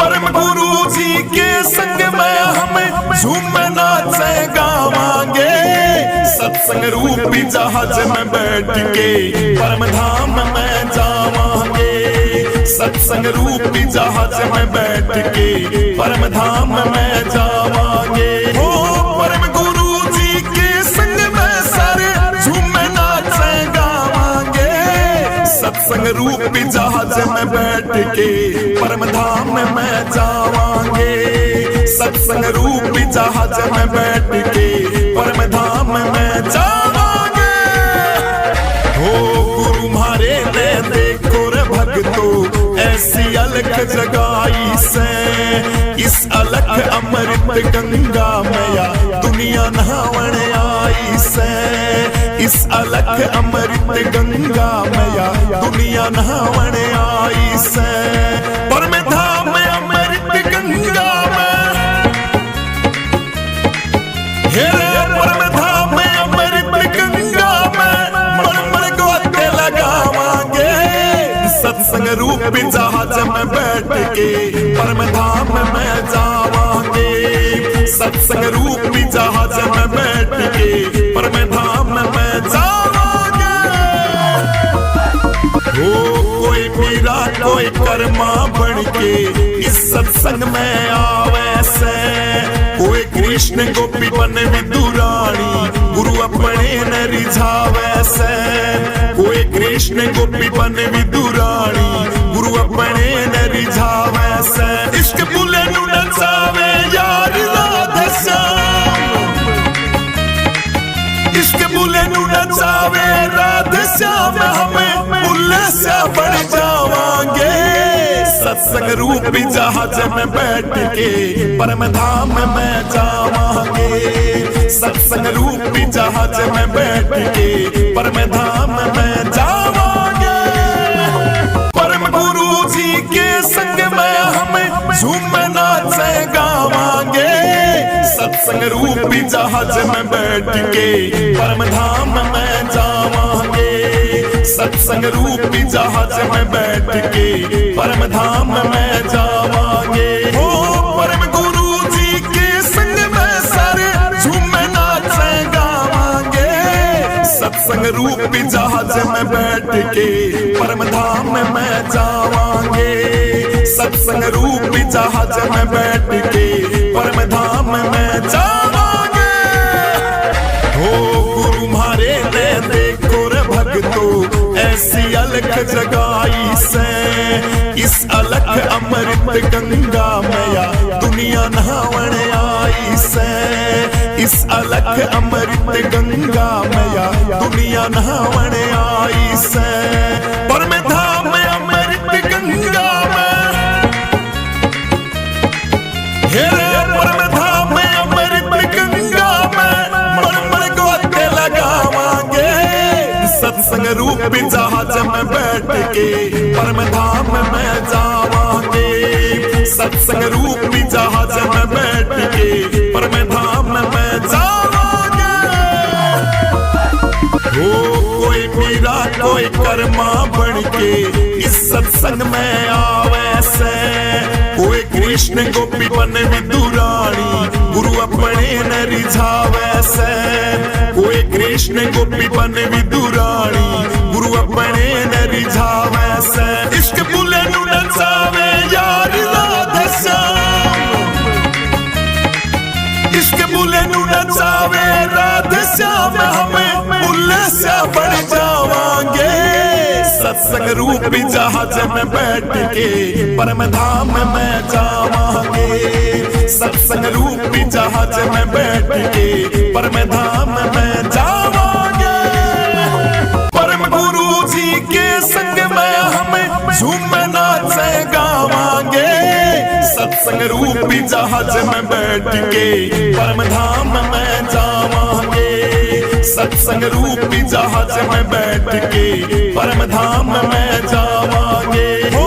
परम गुरु जी के संग में हम झूम नाचे गावांगे। सत्संग रूपी जहाज में बैठ के परम धाम में जावांगे। सत्संग रूपी जहाज में बैठ के परम धाम में जावांगे। हो परम गुरु जी के संग में सारे झूम नाचे गावांगे। सत्संग रूपी जहाज में बैठ के परम धाम में जावांगे। सत्संग रूपी जहाज में बैठ के परम धाम में जावांगे। हो गुरु मारे ने देखो रे भक्तो ऐसी अलख जगाई से। इस अलख अमृत गंगा मैया दुनिया नहावन आई से। इस अलख अमृत गंगा मैया दुनिया नहावन आई से। परम धाम अमृत गंगा में हे परम धाम अमृत गंगा में मर गोते लगावांगे। सत्संग रूपी जहाज में बैठ के परम धाम में जावांगे। सत्संग रूपी जहाज में बैठ के परम धाम में जावांगे। हो कोई मीरा कोई कर्मा बन के इस सत्संग में आवे से। कोई कृष्ण गोपी बन विदुरानी गुरु अपने न रिझावे से। कोई कृष्ण गोपी बन विदुरानी गुरु अपने न रिझावे से। इश्क बुले नु नचावे यार राधे श्याम। इश्क बुले नु नचावे राधे श्याम। हमें बुले से बढ़ जावांगे। सत्संग रूपी जहाज में बैठ के परम धाम में जावांगे। सत्संग रूपी जहाज में बैठ के परम धाम में जावांगे। परम गुरु जी के संग में हम झूम नाचे गावांगे। सत्संग रूपी जहाज में बैठ के परम धाम में जावांगे। सत्संग रूपी जहाज में बैठ के परम धाम में जावांगे। हो परम गुरु जी के संग में सारे झूम नाचे गावांगे। सत्संग रूपी जहाज में बैठ के परम धाम में जावांगे। सत्संग रूपी जहाज में बैठ के परम धाम में जावांगे। हो गुरु मारे ने देखो रे भक्तो ऐसी अलख जगाई से। इस अलख अमृत गंगा मैया दुनिया नहावन आई से। इस अलख अमृत गंगा मैया दुनिया नहावन आई से। परम धाम अमृत गंगा में हे परम धाम अमृत गंगा में मर गोते लगावांगे। सत्संग रूपी जहाज में बैठ के परम धाम में जावांगे। सत्संग रूपी जहाज में बैठ के परम धाम में जावांगे। हो कोई मीरा कोई कर्मा बन के इस सत्संग में आवे से। कोई कृष्ण गोपी बन विदुरानी गुरु अपने न रिझावे से। कोई कृष्ण गोपी बन विदुरानी गुरु अपने न रिझावे से। इश्क बुले नु नचावे यार राधे श्याम। इश्क बुले नु नचावे राधे श्याम। हमें बुले से बढ़ जावांगे। सत्संग रूपी जहाज में बैठ के परम धाम में जावांगे। सत्संग रूपी जहाज में बैठ के परम धाम में जावांगे। परम गुरु जी के संग में हम झूम नाचे गावांगे। सत्संग रूपी जहाज में बैठ के परम धाम में जावांगे। सत्संग रूपी जहाज में बैठ के परम धाम में जावांगे। हो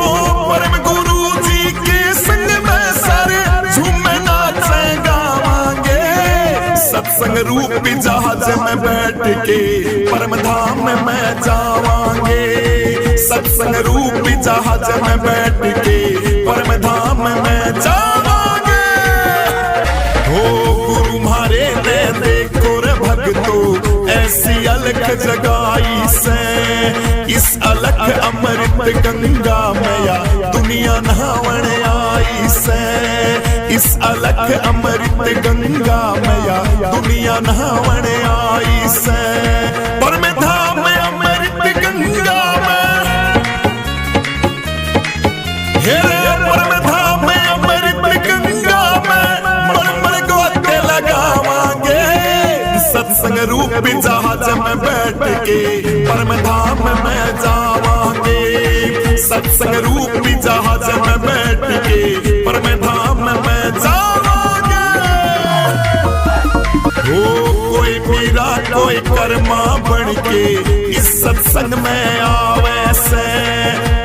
परम गुरु जी के संग में सारे झूम नाचे गावांगे। सत्संग रूपी जहाज में बैठ के परम धाम में जावांगे। सत्संग रूपी जहाज में बैठ के परम धाम में अलख जगाई से। इस अलख अमृत गंगा में या दुनिया नहावन आई से। इस अलख अमृत गंगा में या दुनिया नहावन आई से। पर मैं धाम में अमृत गंगा में हेरे, पर मैं धाम में अमृत गंगा में मर गोते लगावांगे। सत्संग रूपी जहाज में बैठ के परम धाम में जावांगे। सत्संग रूपी जहाज में बैठ के परम धाम में जावांगे। हो कोई मीरा कोई कर्मा बन के इस सत्संग में आवे से।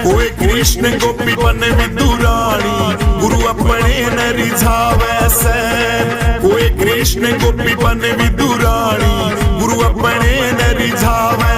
कोई कृष्ण गोपी बन विदुरानी गुरु अपने न रिझावे से। कोई कृष्ण गोपी बन विदुरानी गुरु अपने न रिझावे